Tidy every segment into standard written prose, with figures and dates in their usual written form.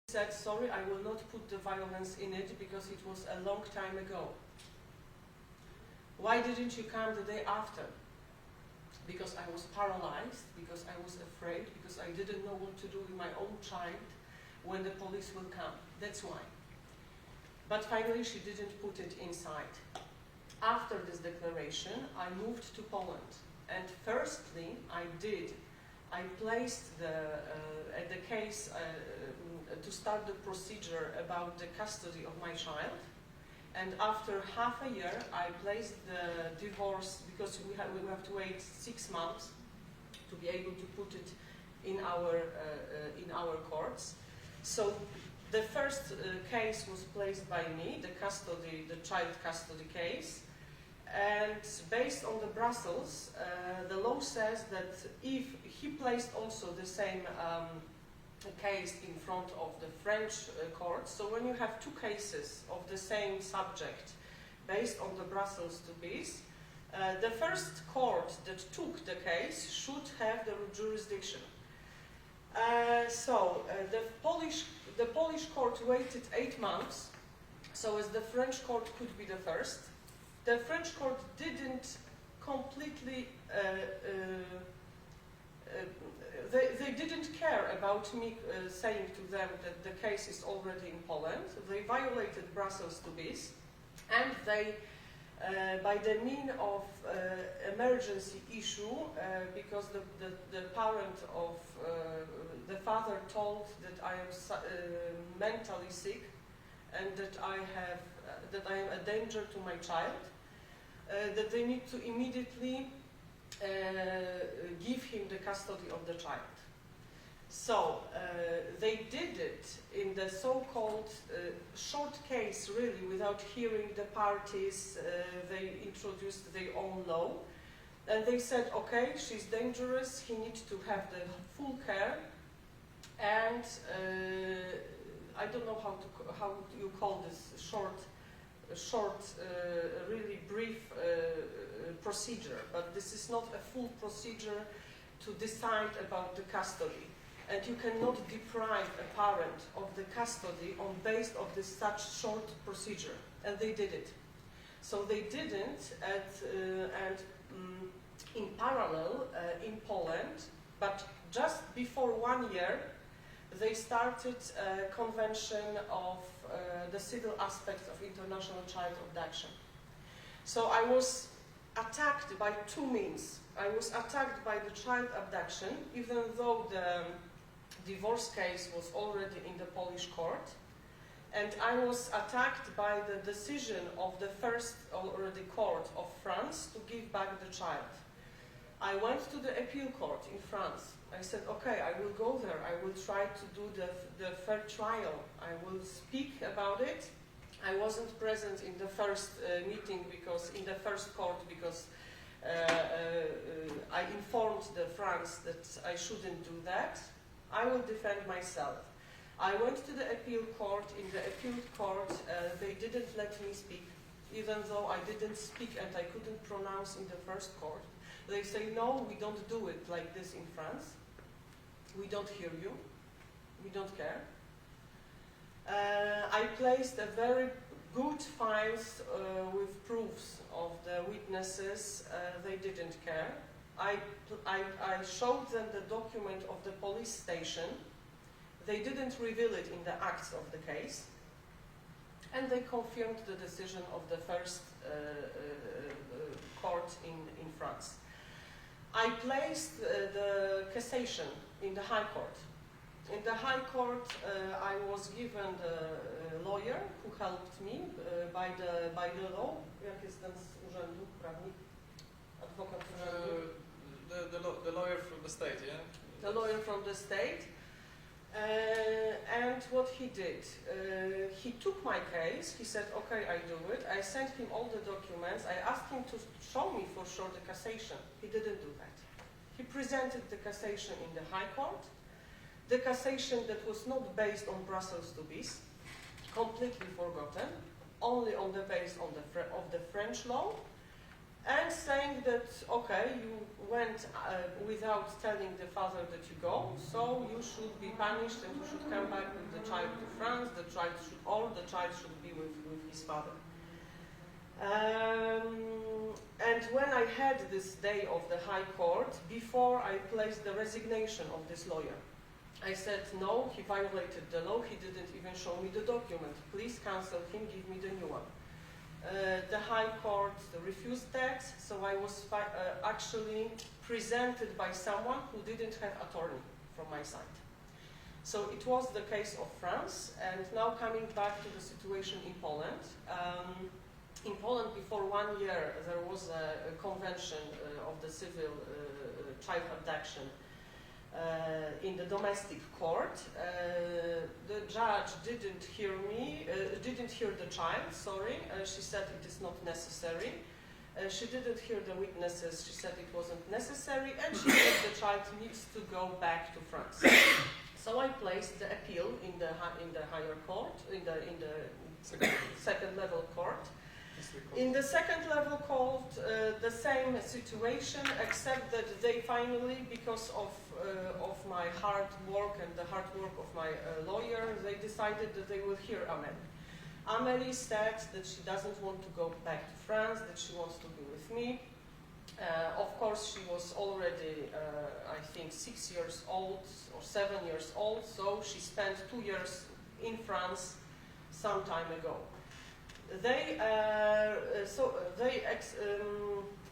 said, sorry, I will not put the violence in it because it was a long time ago. Why didn't you come the day after? Because I was paralyzed, because I was afraid, because I didn't know what to do with my own child when the police will come. That's why. But finally she didn't put it inside. After this declaration, I moved to Poland. And firstly, I placed the case to start the procedure about the custody of my child. And after half a year, I placed the divorce, because we have to wait 6 months to be able to put it in our courts. So the first case was placed by me, the child custody case. And based on the Brussels, the law says that if he placed also the same case in front of the French court, so when you have 2 cases of the same subject based on the Brussels to peace, the first court that took the case should have the jurisdiction. The Polish court waited 8 months, so as the French court could be the first. The French court didn't completely, they didn't care about me saying to them that the case is already in Poland. They violated Brussels to peace, and they, by the mean of emergency issue, because the parent of the father told that I am mentally sick and that I am a danger to my child, that they need to immediately give him the custody of the child. So they did it in the so-called short case, really, without hearing the parties. They introduced their own law, and they said, okay, she's dangerous, he needs to have the full care, and I don't know how you call this short, really brief procedure, but this is not a full procedure to decide about the custody. And you cannot deprive a parent of the custody on based of this such short procedure. And they did it. So they didn't, and in parallel in Poland, but just before 1 year, they started a convention of the civil aspects of international child abduction. So I was attacked by 2 means. I was attacked by the child abduction, even though the divorce case was already in the Polish court, and I was attacked by the decision of the first already court of France to give back the child. I went to the appeal court in France. I said, okay, I will go there. I will try to do the fair trial. I will speak about it. I wasn't present in the first meeting, because in the first court, because I informed the France that I shouldn't do that. I will defend myself. I went to the appeal court. In the appeal court, they didn't let me speak, even though I didn't speak and I couldn't pronounce in the first court. They say, no, we don't do it like this in France. We don't hear you. We don't care. I placed a very good files with proofs of the witnesses. They didn't care. I showed them the document of the police station. They didn't reveal it in the acts of the case. And they confirmed the decision of the first court in France. I placed the cassation in the High Court. In the High Court, I was given the lawyer who helped me by the law. Jak jest ten z urzędu, prawnik? Adwokat urzędu? The lawyer from the state, yeah? The lawyer from the state. And what he did, he took my case. He said, okay, I do it. I sent him all the documents. I asked him to show me for sure the cassation. He didn't do that. He presented the cassation in the High Court. The cassation that was not based on Brussels to peace, completely forgotten, only on the base of the French law, and saying that, okay, you went without telling the father that you go, so you should be punished and you should come back with the child to the child should be with his father. And when I had this day of the High Court, before I placed the resignation of this lawyer, I said, no, he violated the law, he didn't even show me the document. Please cancel him, give me the new one. The High Court refused that, so I was actually presented by someone who didn't have attorney from my side. So it was the case of France, and now coming back to the situation in Poland. In Poland, before 1 year, there was a convention of the civil child abduction in the domestic court. The judge didn't hear the child, sorry. She said it is not necessary. She didn't hear the witnesses, she said it wasn't necessary, and she said the child needs to go back to France. So I placed the appeal in the higher court, in the second level court. In the second level court, the same situation, except that they finally, because of my hard work and the hard work of my lawyer, they decided that they will hear Amelie. Amelie said that she doesn't want to go back to France, that she wants to be with me. Of course, she was already, I think, 6 years old or 7 years old, so she spent 2 years in France some time ago.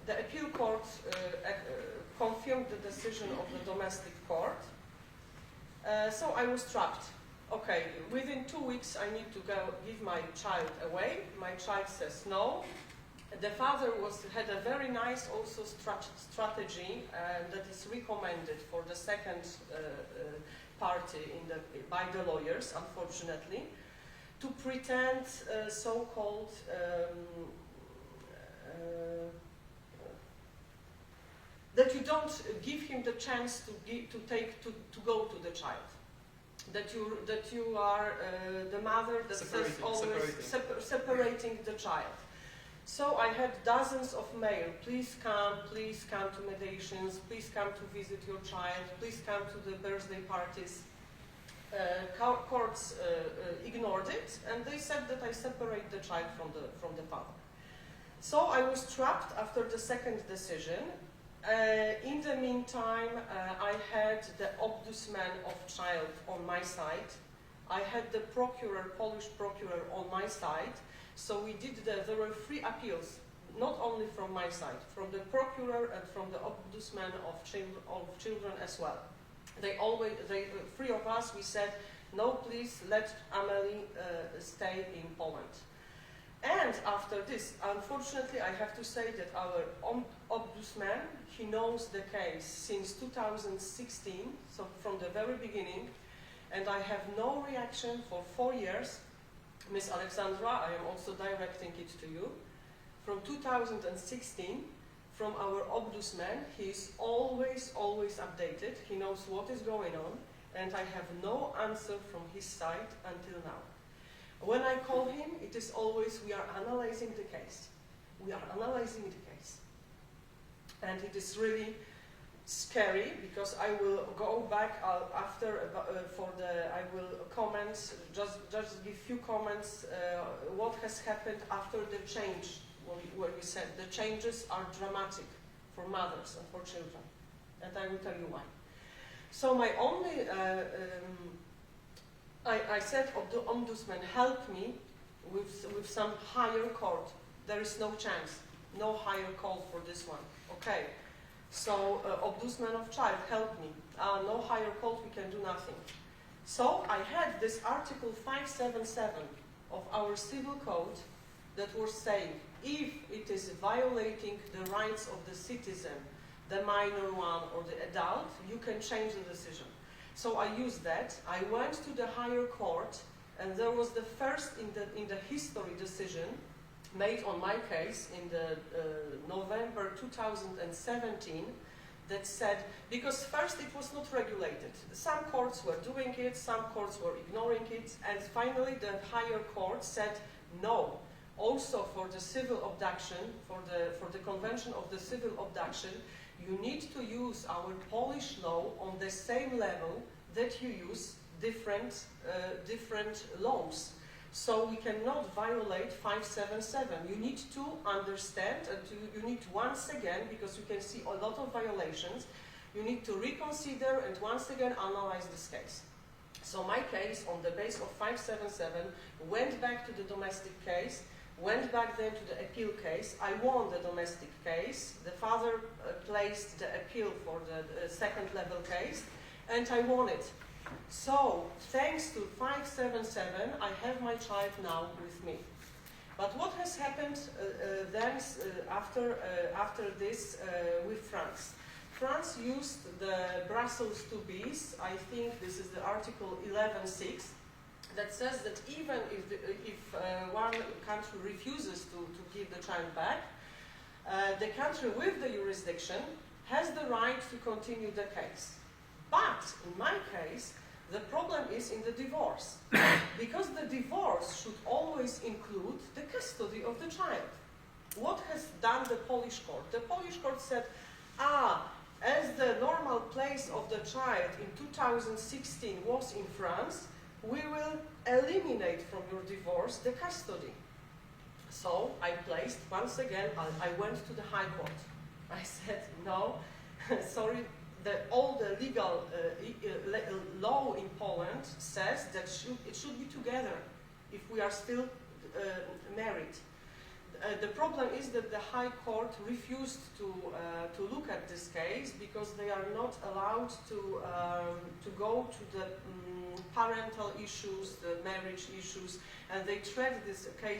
The appeal court confirmed the decision of the domestic court. So I was trapped. Okay, within 2 weeks I need to go give my child away. My child says no. The father had a very nice also strategy that is recommended for the second party by the lawyers, unfortunately, to pretend so-called that you don't give him the chance to go to the child. That you are the mother that says always separating the child. So I had dozens of mail. Please come to mediations. Please come to visit your child. Please come to the birthday parties. Courts ignored it, and they said that I separate the child from the father. So I was trapped after the second decision. In the meantime, I had the Ombudsman of Child on my side. I had the Polish procurer on my side. So we did there were 3 appeals, not only from my side, from the procurer and from the Ombudsman of children as well. They 3 of us, we said, no, please let Amelie stay in Poland. And after this, unfortunately, I have to say that our Ombudsman, he knows the case since 2016, so from the very beginning, and I have no reaction for 4 years. Ms. Aleksandra, I am also directing it to you. From 2016, from our Ombudsman, he is always updated. He knows what is going on, and I have no answer from his side until now. When I call him, it is always, we are analyzing the case. We are analyzing the case. And it is really scary, because I will go back after I will comment, just give few comments, what has happened after the change, where we said the changes are dramatic for mothers and for children. And I will tell you why. So my only, I said, the Ombudsman, help me with some higher court. There is no chance, no higher call for this one. Okay. So, Ombudsman of Child, help me. No higher court, we can do nothing. So, I had this Article 577 of our Civil Code that was saying, if it is violating the rights of the citizen, the minor one or the adult, you can change the decision. So, I used that. I went to the higher court, and there was the first in the history decision made on my case in the November 2017 that said, because first it was not regulated. Some courts were doing it, some courts were ignoring it, and finally the higher court said no. Also for the civil abduction, for the Convention of the Civil Abduction, you need to use our Polish law on the same level that you use different laws. So we cannot violate 577. You need to understand, and you need to once again, because you can see a lot of violations, you need to reconsider and once again analyze this case. So my case, on the basis of 577, went back to the domestic case, went back then to the appeal case. I won the domestic case. The father placed the appeal for the second level case, and I won it. So, thanks to 577, I have my child now with me. But what has happened then after this with France? France used the Brussels 2Bs. I think this is the Article 11.6 that says that even if one country refuses to give the child back, the country with the jurisdiction has the right to continue the case. But in my case, the problem is in the divorce, because the divorce should always include the custody of the child. What has done the Polish court? The Polish court said, as the normal place of the child in 2016 was in France, we will eliminate from your divorce the custody. So I placed, once again, I went to the High Court. I said, no, sorry, all the legal law in Poland says that it should be together if we are still married. The problem is that the High Court refused to look at this case because they are not allowed to go to the parental issues, the marriage issues, and they treat this case